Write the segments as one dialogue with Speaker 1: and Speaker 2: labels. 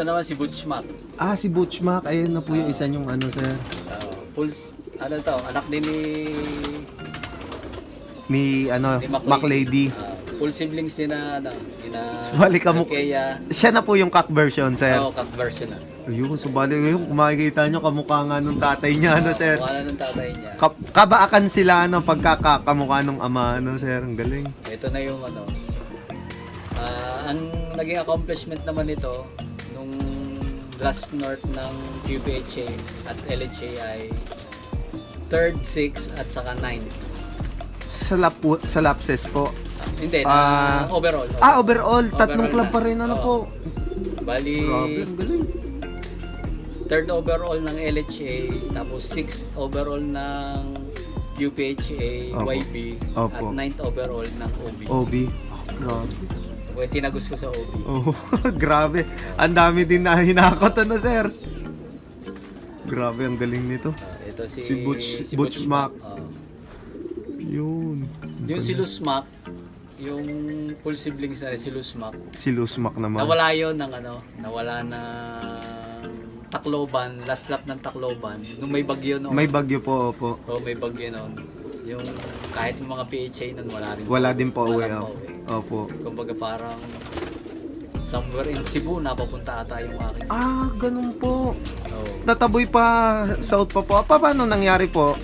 Speaker 1: naman si Butchmak.
Speaker 2: Si Butchmak. Ayun na po yung isa yung ano, sir.
Speaker 1: Ano to, anak din
Speaker 2: Ni
Speaker 1: ni
Speaker 2: McLady.
Speaker 1: full siblings din na
Speaker 2: Balik ka mo.
Speaker 1: Kaya,
Speaker 2: Siya na po yung cock version, sir.
Speaker 1: cock version na.
Speaker 2: Ayun, subali ngayon, kung makikita nyo, kamukha nga nung tatay niya, ano, sir.
Speaker 1: Mukha na ng tatay niya.
Speaker 2: Kabaakan sila, ano, pagkakakamukha nung ama, ano, sir. Ang galing.
Speaker 1: Ito na yung ano. Ang naging accomplishment naman nito, nung last north ng QPHA at LHA ay 3rd, 6th at saka 9th.
Speaker 2: Sa lapses po.
Speaker 1: Hindi, overall.
Speaker 2: Overall. Tatlong
Speaker 1: Overall
Speaker 2: club
Speaker 1: na.
Speaker 2: pa rin, ano po.
Speaker 1: Bali,
Speaker 2: Grabe, ang galing.
Speaker 1: 3rd overall ng LHA, tapos 6th overall ng UPHA,
Speaker 2: Opo.
Speaker 1: YB,
Speaker 2: Opo.
Speaker 1: at 9th overall ng OB.
Speaker 2: OB. Grabe.
Speaker 1: Kaya tinagos ko sa OB.
Speaker 2: Oh, grabe. Ang dami din na hinakot, ano, sir. Grabe, ang galing nito.
Speaker 1: Ito si
Speaker 2: Butchmak.
Speaker 1: Butchmak.
Speaker 2: Yun.
Speaker 1: Yung si Lusmak, yung full siblings na si Lusmak,
Speaker 2: Si Lusmak naman.
Speaker 1: nawala yon ng nawala na Tacloban, last lap ng Tacloban, nung may bagyo noon.
Speaker 2: May bagyo po, opo.
Speaker 1: May bagyo noon. Yung kahit yung mga PHA noon wala rin.
Speaker 2: Wala din po uwi.
Speaker 1: Walang pauwi.
Speaker 2: Opo.
Speaker 1: Kumbaga parang somewhere in Cebu napapunta ata yung akin.
Speaker 2: Ganun po.
Speaker 1: Oh.
Speaker 2: Tataboy pa, south pa po. Paano nangyari po?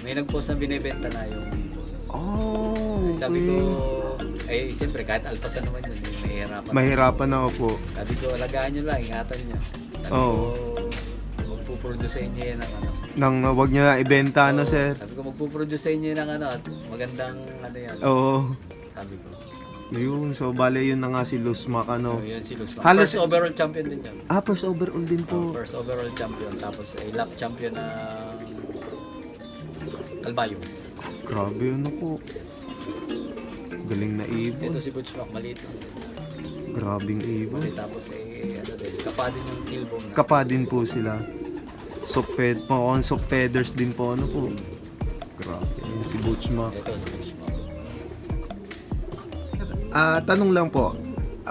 Speaker 1: May nag-post na binebenta na yung
Speaker 2: Okay.
Speaker 1: sabi ko, siyempre kahit alpasan naman yun, mahirapan.
Speaker 2: Mahirapan na po.
Speaker 1: Sabi ko, alagaan nyo lang, ingatan nyo. Sabi ko, magpuproduce sa inyo yan ng
Speaker 2: Nang wag niyo na ibenta, ano,
Speaker 1: Oo,
Speaker 2: sir?
Speaker 1: Sabi ko, magpuproduce sa inyo ng at magandang yan.
Speaker 2: Oo.
Speaker 1: Sabi ko.
Speaker 2: Yun, so bale yun na nga si Lusmak, ano.
Speaker 1: Yun si Luzman.
Speaker 2: Halos-
Speaker 1: First overall champion din yan.
Speaker 2: First overall din po.
Speaker 1: First overall champion. Tapos lap champion na Calbayo.
Speaker 2: Grabe, ano po. Galing na ibon.
Speaker 1: Ito si Butchmak, maliit lang.
Speaker 2: Grabing ibon.
Speaker 1: Tapos kapa din yung tailbone na.
Speaker 2: Kapa din po sila. Soft feathers din po, ano po. Grabe, si Butchmak.
Speaker 1: Ito si Butchmak.
Speaker 2: Tanong lang po,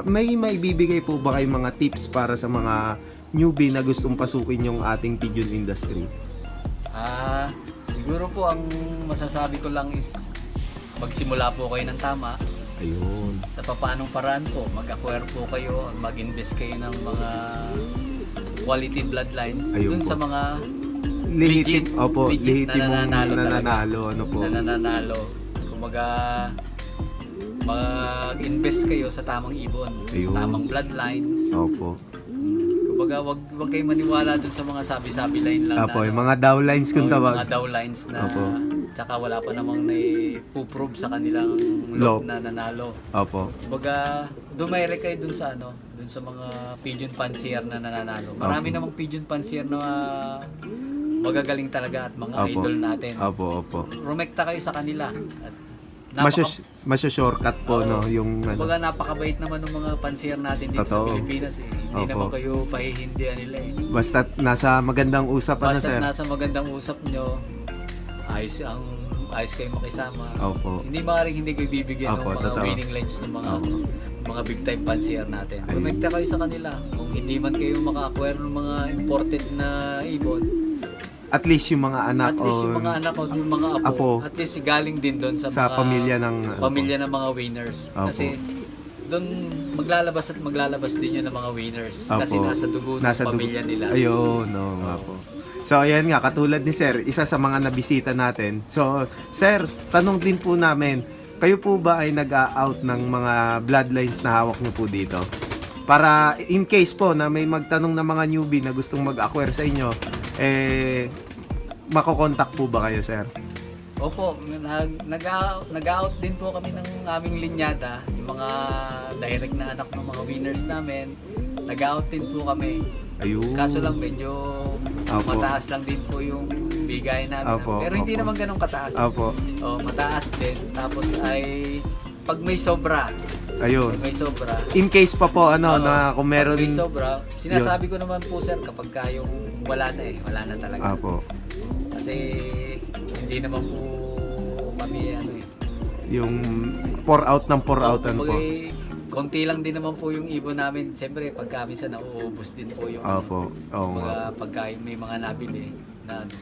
Speaker 2: may bibigay po ba kayong mga tips para sa mga newbie na gustong pasukin yung ating pigeon industry?
Speaker 1: Siguro po ang masasabi ko lang is magsimula po kayo ng tama.
Speaker 2: Ayun.
Speaker 1: Sa paanong paraan po, mag-acquire po kayo, mag-invest kayo ng mga quality bloodlines
Speaker 2: Ayun
Speaker 1: dun
Speaker 2: po.
Speaker 1: sa mga
Speaker 2: Legit
Speaker 1: na nananalo
Speaker 2: ano po.
Speaker 1: na nananalo. Kumbaga, mag-invest kayo sa tamang ibon,
Speaker 2: Ayun.
Speaker 1: tamang bloodlines.
Speaker 2: Opo.
Speaker 1: Kumbaga, wag kayo maniwala dun sa mga sabi-sabi line lang
Speaker 2: Opo,
Speaker 1: na,
Speaker 2: yung mga downlines kung
Speaker 1: yung
Speaker 2: tawag.
Speaker 1: mga downlines na
Speaker 2: Opo.
Speaker 1: tsaka wala pa namang na-prove sa kanilang
Speaker 2: Lob.
Speaker 1: lob na nanalo.
Speaker 2: Opo.
Speaker 1: Kumbaga, dumire kayo dun sa dun sa mga pigeon fancier na nananalo. Marami namang pigeon fancier na magagaling talaga at mga
Speaker 2: Opo.
Speaker 1: idol natin.
Speaker 2: Opo.
Speaker 1: Rumekta kayo sa kanila. At
Speaker 2: Masya-shortcut po, no? Yung
Speaker 1: kumbaga napakabait naman ng mga fancier natin dito sa
Speaker 2: Totoo.
Speaker 1: Pilipinas. Hindi
Speaker 2: Opo.
Speaker 1: naman kayo pahihindihan nila
Speaker 2: Basta nasa magandang usap, ano,
Speaker 1: Basta
Speaker 2: sir?
Speaker 1: nasa magandang usap nyo, ayos kayo makisama.
Speaker 2: Opo.
Speaker 1: Hindi maaaring hindi kayo bibigyan
Speaker 2: Opo,
Speaker 1: ng mga
Speaker 2: totoo.
Speaker 1: winning lines ng
Speaker 2: Opo.
Speaker 1: mga big time fancier natin.
Speaker 2: Ayun.
Speaker 1: Rumekta kayo sa kanila. Kung hindi man kayo maka-acquire ng mga imported na ibon,
Speaker 2: At least yung mga anak
Speaker 1: at least yung mga anak o yung mga apo,
Speaker 2: Apo.
Speaker 1: at least galing din doon sa mga
Speaker 2: pamilya ng
Speaker 1: mga winners.
Speaker 2: Opo.
Speaker 1: Kasi doon maglalabas din yun ng mga winners. Kasi
Speaker 2: Opo.
Speaker 1: nasa dugo ng
Speaker 2: Nasa
Speaker 1: pamilya nila.
Speaker 2: Ayun, no, nga po. So, ayan nga, katulad ni Sir, isa sa mga nabisita natin. So, Sir, tanong din po namin, kayo po ba ay nag-out ng mga bloodlines na hawak niyo po dito? Para in case po na may magtanong na mga newbie na gustong mag-acquire sa inyo, makokontak po ba kayo, Sir?
Speaker 1: Opo, nag-out din po kami ng aming linyada, yung mga direct na anak ng mga winners namin. Nag-out din po kami.
Speaker 2: Ayun.
Speaker 1: Kaso lang medyo
Speaker 2: Opo.
Speaker 1: mataas lang din po yung bigay namin.
Speaker 2: Opo,
Speaker 1: Pero hindi
Speaker 2: opo.
Speaker 1: naman ganun kataas.
Speaker 2: Opo.
Speaker 1: Mataas din. Tapos ay pag may sobra,
Speaker 2: Ayun. In case pa po, na kung meron...
Speaker 1: pag may sobra, sinasabi ko naman po sir, kapag yung wala na talaga.
Speaker 2: Apo.
Speaker 1: Kasi hindi naman po kami
Speaker 2: Yung pour out ng pour outan po.
Speaker 1: konti lang din naman po yung ibon namin. Siyempre, pagka minsan nauubos din po yung
Speaker 2: Opo. Oo nga.
Speaker 1: pagka may mga nabili na ano.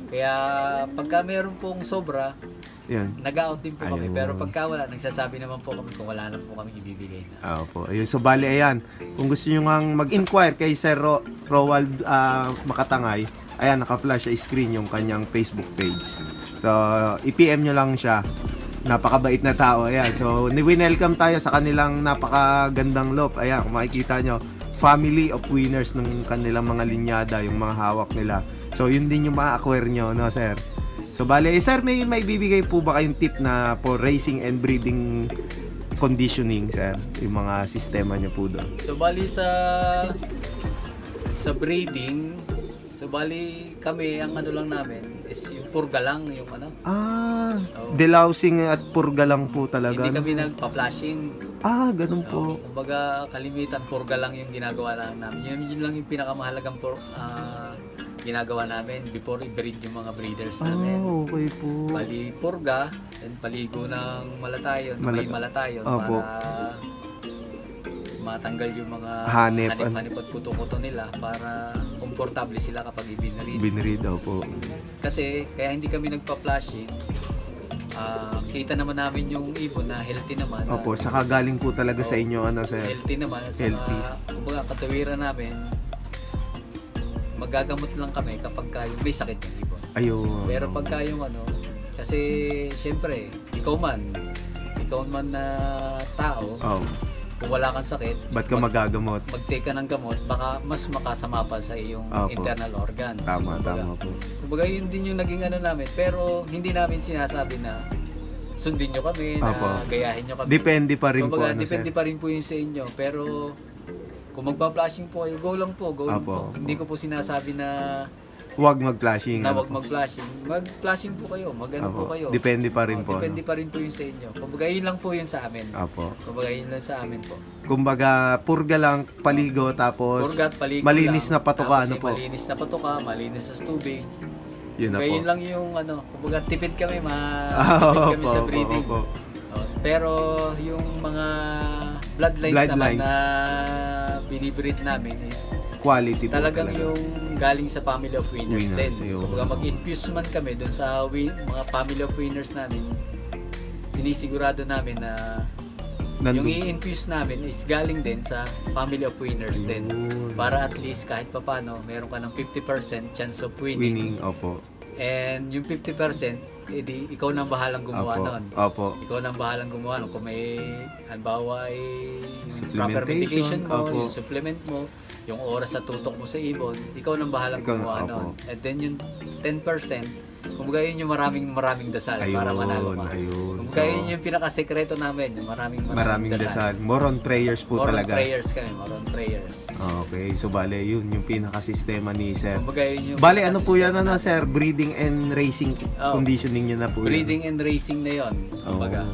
Speaker 1: Kaya pagka meron pong sobra,
Speaker 2: Yan.
Speaker 1: nag-out din po kami.
Speaker 2: Ayun.
Speaker 1: Pero pagka wala, nagsasabi naman po kami kung wala na po kami ibibigay na.
Speaker 2: Opo. Ayun. So, bali, ayan. Kung gusto nyo nga mag-inquire kay Sir Roald Makatangay, ayan, naka-flash sa screen yung kanyang Facebook page. So, i-PM nyo lang siya. Napakabait na tao. Ayan. So, ni-welcome tayo sa kanilang napakagandang loop. Ayan, kung makikita nyo, family of winners ng kanilang mga linyada, yung mga hawak nila. So, yun din yung ma-acquire nyo, no, sir? So, bale, sir, may bibigay po ba kayong tip na for racing and breeding conditioning, sir? Yung mga sistema nyo po doon.
Speaker 1: So, bali sa breeding, so bali kami, ang ano lang namin is yung purga lang, yung ano. Oo.
Speaker 2: Delousing at purga lang po talaga.
Speaker 1: Hindi kami nagpa-flashing.
Speaker 2: Ganun po.
Speaker 1: Kumbaga, kalimitan, purga lang yung ginagawa lang namin. Yun lang yung pinakamahalagang ginagawa namin before i-breed yung mga breeders namin.
Speaker 2: Okay po.
Speaker 1: Bali, purga, then paligo ng malatayon, may malatayon
Speaker 2: Opo.
Speaker 1: para matanggal yung mga
Speaker 2: Hanip
Speaker 1: at puto-puto nila para komportable sila kapag i-breed.
Speaker 2: Binread daw po.
Speaker 1: Kasi, kaya hindi kami nagpa-flashing. Kita naman namin yung ibon na healthy naman.
Speaker 2: Opo, saka galing po talaga sa inyo, ano, sir?
Speaker 1: Healthy naman. At
Speaker 2: Healthy.
Speaker 1: saka, kumbaga, katuwiran namin, magagamot lang kami kapag may sakit ng ibon.
Speaker 2: Ayun.
Speaker 1: Pero pagka yung ano, kasi siyempre, ikaw man na tao, kung wala kang sakit,
Speaker 2: ba't ka magagamot?
Speaker 1: mag-take ka ng gamot, baka mas makasama pa sa iyong
Speaker 2: Opo.
Speaker 1: internal organs.
Speaker 2: Tama
Speaker 1: Kumbaga,
Speaker 2: po.
Speaker 1: Kumbaga yun din yung naging ano namin, pero hindi namin sinasabi na sundin nyo kami, na
Speaker 2: Opo.
Speaker 1: gayahin nyo kami.
Speaker 2: Depende pa rin po,
Speaker 1: Kumbaga,
Speaker 2: ano,
Speaker 1: depende
Speaker 2: sir?
Speaker 1: pa rin po yun sa inyo, pero kung magpa-flashing po kayo, go lang po.
Speaker 2: Opo.
Speaker 1: Hindi ko po sinasabi na
Speaker 2: Huwag mag-flashing.
Speaker 1: na
Speaker 2: ano
Speaker 1: wag
Speaker 2: po.
Speaker 1: mag-flashing. Mag-flashing po kayo, mag-ano po
Speaker 2: Opo.
Speaker 1: kayo.
Speaker 2: Depende pa rin po.
Speaker 1: Depende
Speaker 2: ano?
Speaker 1: pa rin po yun sa inyo. Kumbaga yun lang po yun sa amin.
Speaker 2: Opo.
Speaker 1: Kumbaga yun lang sa amin po.
Speaker 2: Kumbaga, purga lang, paligo, tapos
Speaker 1: Purgat, paligo
Speaker 2: malinis
Speaker 1: lang.
Speaker 2: na patuka,
Speaker 1: Tapos
Speaker 2: ano po?
Speaker 1: Malinis na patuka, malinis sa tubig.
Speaker 2: Yun na
Speaker 1: Kumbaga
Speaker 2: po.
Speaker 1: yun lang yung ano, kumbaga tipid kami, tipid kami sa breeding.
Speaker 2: Opo.
Speaker 1: Pero yung mga bloodlines naman
Speaker 2: Bloodlines.
Speaker 1: na binibreed namin is
Speaker 2: Quality po
Speaker 1: talagang
Speaker 2: talaga.
Speaker 1: yung galing sa family of winners
Speaker 2: Winners,
Speaker 1: din.
Speaker 2: yun.
Speaker 1: Kumbaga mag-infuse man kami dun sa mga family of winners namin, sinisigurado namin na yung
Speaker 2: Nandun.
Speaker 1: i-infuse namin is galing din sa family of winners din.
Speaker 2: Ayun.
Speaker 1: Para at least kahit papano, meron ka ng 50% chance of winning.
Speaker 2: Opo.
Speaker 1: And yung 50%, edi ikaw nang bahalang gumawa
Speaker 2: Opo.
Speaker 1: nun.
Speaker 2: Opo.
Speaker 1: Ikaw nang bahalang gumawa nun. Kung may, halimbawa ay proper
Speaker 2: Supplementation,
Speaker 1: medication mo,
Speaker 2: opo.
Speaker 1: yung supplement mo, yung oras na tutok mo sa ibon, ikaw nang bahalang
Speaker 2: Ikaw,
Speaker 1: gumawa
Speaker 2: opo.
Speaker 1: nun. And then yung 10%, kumbaga yun yung maraming dasal para manalo ka.
Speaker 2: Ayun.
Speaker 1: Kumbaga yun yung pinakasekreto namin, yung maraming
Speaker 2: dasal. More on prayers po
Speaker 1: More on
Speaker 2: talaga.
Speaker 1: prayers kami, more on prayers.
Speaker 2: Okay, so bale, yun yung pinaka-sistema ni Sir.
Speaker 1: Kumbaga yun yung
Speaker 2: Bale, ano po yan,
Speaker 1: pinaka-sistema
Speaker 2: ano,
Speaker 1: natin.
Speaker 2: Sir? Breeding and racing conditioning nyo na po
Speaker 1: Breeding and racing na yun. Kumbaga.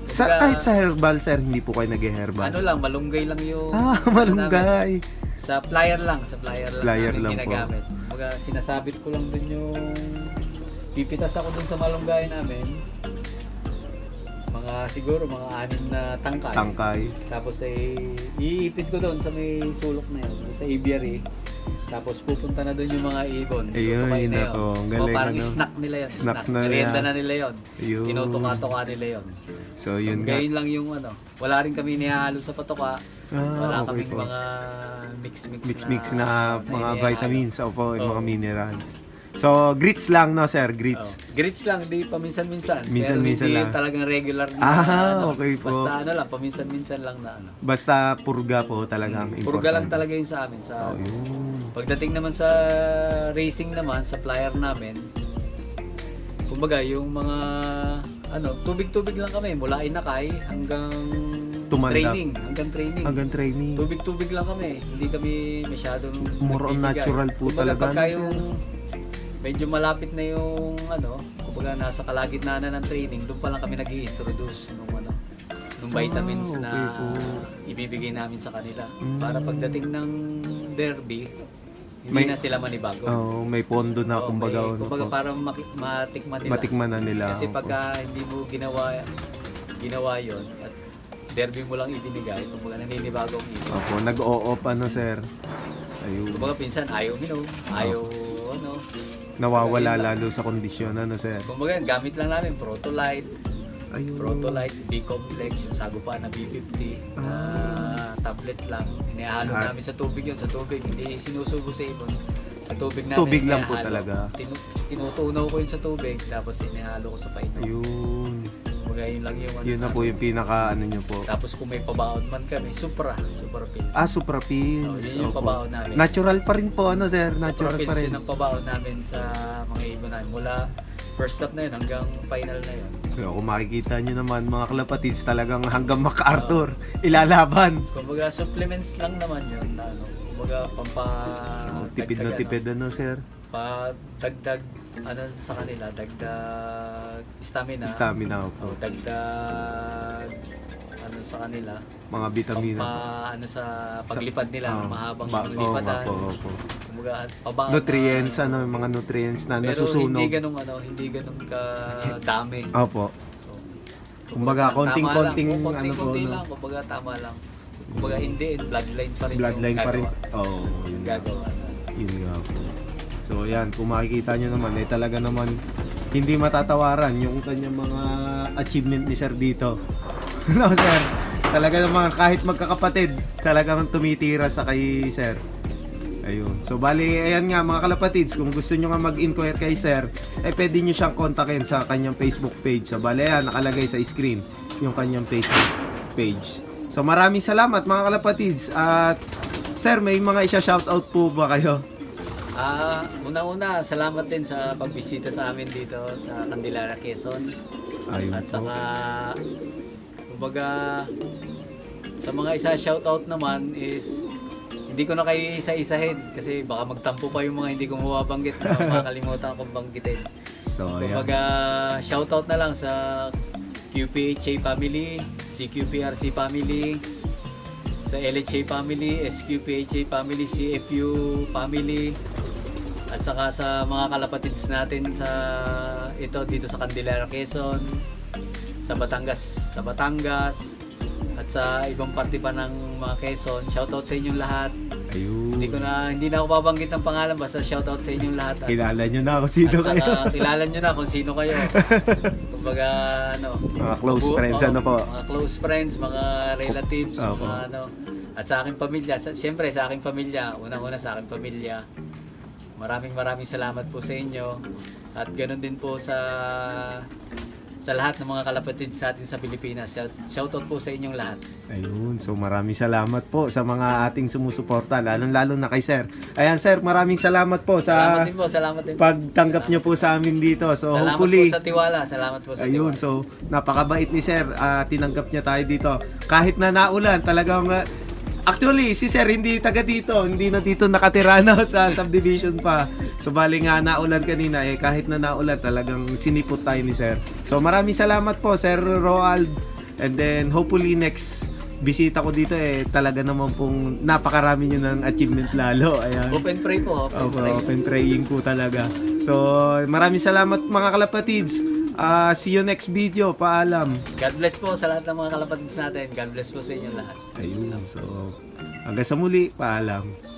Speaker 2: Sa,
Speaker 1: Kumbaga,
Speaker 2: kahit sa herbal, Sir, hindi po kayo nag-herbal?
Speaker 1: ano lang, malunggay lang yung
Speaker 2: Malunggay.
Speaker 1: sa flyer lang
Speaker 2: Flyer
Speaker 1: namin
Speaker 2: lang po.
Speaker 1: ginagamit. Kumbaga sinasabit ko lang dun yung pipitas ako dun sa malunggay namin. Siguro mga 6 na tangkay.
Speaker 2: Tangkay.
Speaker 1: Tapos ay iipit ko doon sa may sulok na yun, sa aviary. Tapos pupunta na doon yung mga ibon.
Speaker 2: Ayun,
Speaker 1: Tutukain na
Speaker 2: yun ako. Ang galing,
Speaker 1: parang
Speaker 2: ano?
Speaker 1: snack nila yun.
Speaker 2: Snacks na
Speaker 1: Merienda
Speaker 2: nila.
Speaker 1: na nila yun.
Speaker 2: Ayun.
Speaker 1: Tinutuka-tuka nila yun.
Speaker 2: So, yun nga.
Speaker 1: Ngayon lang yung ano. Wala rin kami nihalo sa patuka. Wala
Speaker 2: okay
Speaker 1: kaming
Speaker 2: po.
Speaker 1: mga mix-mix
Speaker 2: na mga
Speaker 1: inihalo.
Speaker 2: vitamins o po,
Speaker 1: Oo.
Speaker 2: mga minerals. So, grits lang, no, Sir? Grits.
Speaker 1: Grits lang, di paminsan-minsan.
Speaker 2: Minsan-minsan
Speaker 1: pero hindi
Speaker 2: lang.
Speaker 1: talagang regular na
Speaker 2: Okay po.
Speaker 1: Basta ano lang, paminsan-minsan lang na ano.
Speaker 2: Basta purga po talagang importante.
Speaker 1: Purga lang talaga yun sa amin.
Speaker 2: Oh, yun.
Speaker 1: Pagdating naman sa racing naman, sa flyer namin, kumbaga yung mga tubig-tubig lang kami mula Inakay hanggang
Speaker 2: Tumandak.
Speaker 1: training.
Speaker 2: Hanggang training.
Speaker 1: Tubig-tubig lang kami. Hindi kami masyadong
Speaker 2: More on
Speaker 1: nagbibigay.
Speaker 2: natural po
Speaker 1: Kumbaga,
Speaker 2: talaga,
Speaker 1: pagka
Speaker 2: no,
Speaker 1: yung medyo malapit na yung kumbaga nasa kalagitnaan na ng training, doon pa lang kami nag-i-introduce nung vitamins
Speaker 2: okay
Speaker 1: na
Speaker 2: po.
Speaker 1: ibibigay namin sa kanila.
Speaker 2: Mm.
Speaker 1: Para pagdating ng derby, hindi
Speaker 2: May-
Speaker 1: na sila manibago.
Speaker 2: May pondo na,
Speaker 1: Oo,
Speaker 2: kumbaga.
Speaker 1: may-
Speaker 2: ano
Speaker 1: kumbaga
Speaker 2: po.
Speaker 1: para matikman nila.
Speaker 2: Matikman na nila.
Speaker 1: Kasi
Speaker 2: opo.
Speaker 1: pagka hindi mo ginawa yon at derby mo lang ibinigay, kumbaga naninibagong ito.
Speaker 2: Opo, nag-o-off ano sir. Ayun.
Speaker 1: Kumbaga pinsan ayaw minom, ayaw ano.
Speaker 2: Nawawala lalo sa kondisyon ano sir.
Speaker 1: Kumbaga gamit lang namin Protolite,
Speaker 2: Ayun.
Speaker 1: Protolite, B-complex, yung sagupa na B50 na tablet lang. Inihalo namin sa tubig yun, sa tubig, hindi sinusubo sa ibon. Sa tubig namin
Speaker 2: Tubig lang po
Speaker 1: inihalo.
Speaker 2: talaga.
Speaker 1: Tinutunaw ko yun sa tubig, tapos inihalo ko sa painom.
Speaker 2: Ayun.
Speaker 1: Kumbaga yun lang yung ano.
Speaker 2: Yun na po yung pinaka ano nyo po.
Speaker 1: Tapos kung may pabaon man kami, Supra Pills.
Speaker 2: Supra Pills.
Speaker 1: Oh, yun yung
Speaker 2: Opo.
Speaker 1: pabaon namin.
Speaker 2: Natural pa rin po ano sir, natural
Speaker 1: Supra
Speaker 2: pa
Speaker 1: Pills
Speaker 2: rin.
Speaker 1: yun ang pabaon namin sa mga ibon namin. Mula first stop na yun hanggang final na yun.
Speaker 2: So, kung makikita nyo naman mga kalapatids, talagang hanggang MacArthur, ilalaban.
Speaker 1: Kumbaga supplements lang naman yun. Na, ano, kumbaga
Speaker 2: Tipid na tipid ano sir.
Speaker 1: dagdag ano sa kanila, dagdag stamina.
Speaker 2: Stamina
Speaker 1: O
Speaker 2: po.
Speaker 1: dagdag ano sa kanila,
Speaker 2: Mga vitamina.
Speaker 1: ano sa paglipad nila, mahabang lipadan.
Speaker 2: Opo.
Speaker 1: Kumbaga pabaon
Speaker 2: Nutrients, ano, mga nutrients na
Speaker 1: pero
Speaker 2: nasusunog.
Speaker 1: hindi ganong kadami.
Speaker 2: Opo.
Speaker 1: So,
Speaker 2: Kumbaga, konting-konting,
Speaker 1: tama lang,
Speaker 2: ano po,
Speaker 1: konti
Speaker 2: no?
Speaker 1: lang, kumbaga tama lang. Kumbaga hindi, bloodline pa rin
Speaker 2: Bloodline
Speaker 1: yung
Speaker 2: pa rin.
Speaker 1: gagawa.
Speaker 2: Oo, yun nga.
Speaker 1: Gagawa.
Speaker 2: Yun nga po. So, yan, kung makikita nyo naman, eh talaga naman hindi matatawaran yung kanyang mga achievement ni Sir dito. No, Sir? Talaga naman, kahit magkakapatid, talagang tumitira sa kay Sir. Ayun. So, bali, ayan nga mga kalapatids, kung gusto nyo nga mag-inquire kay Sir, eh pwede nyo siyang kontakin sa kanyang Facebook page. So, bali, ayan, nakalagay sa screen yung kanyang Facebook page. So, maraming salamat mga kalapatids. At, Sir, may mga isa-shoutout po ba kayo?
Speaker 1: Una-una, salamat din sa pagbisita sa amin dito sa Candelaria, Quezon.
Speaker 2: Ayun
Speaker 1: At
Speaker 2: po.
Speaker 1: saka, kumbaga, sa mga isa-shoutout naman is, hindi ko na kayo isa-isahin kasi baka magtampo pa yung mga hindi ko mababanggit na makakalimutan kong banggitin.
Speaker 2: So, ayan.
Speaker 1: Kumbaga, shoutout na lang sa QPHA family, CQPRC family, sa LHA family, SQPHA family, CFU family, at saka sa mga kalapatids natin sa dito sa Candelaria, Quezon, sa Batangas, at sa ibang parte pa ng mga Quezon. Shoutout sa inyong lahat.
Speaker 2: Ayun.
Speaker 1: Hindi na ako babanggit ng pangalan, basta shoutout sa inyong lahat.
Speaker 2: Kilala nyo na ako sino
Speaker 1: At
Speaker 2: kayo.
Speaker 1: saka kilala nyo na kung sino kayo. Kumbaga, ano,
Speaker 2: Mga close friends, ano po?
Speaker 1: Mga close friends, mga relatives,
Speaker 2: Opo.
Speaker 1: mga ano. At sa aking pamilya, siyempre sa aking pamilya, unang-una sa aking pamilya. Maraming salamat po sa inyo. At ganoon din po sa lahat ng mga kalapatid sa atin sa Pilipinas. Shoutout po sa inyong lahat.
Speaker 2: Ayun, so maraming salamat po sa mga ating sumusuporta, lalong-lalo na kay Sir. Ayan Sir, maraming salamat po sa
Speaker 1: Salamat din po.
Speaker 2: pagtanggap nyo po sa amin dito. So
Speaker 1: Salamat
Speaker 2: hopefully,
Speaker 1: po sa tiwala. Salamat po sa
Speaker 2: ayun,
Speaker 1: tiwala.
Speaker 2: so napakabait ni Sir, tinanggap niya tayo dito. Kahit na naulan, talagang actually, si Sir hindi taga dito, hindi na dito nakatira no, sa subdivision pa. So bali nga naulan kanina, kahit na naulan talagang sinipot tayo ni Sir. So maraming salamat po Sir Roald. And then hopefully next bisita ko dito talaga naman pong napakarami nyo ng achievement lalo. Ayan.
Speaker 1: Open pray po.
Speaker 2: Open praying po talaga. So maraming salamat mga kalapatids. See you next video. Paalam.
Speaker 1: God bless po sa lahat ng mga kalapatids natin. God bless po sa inyong lahat.
Speaker 2: Ayun. So hanggang sa muli. Paalam.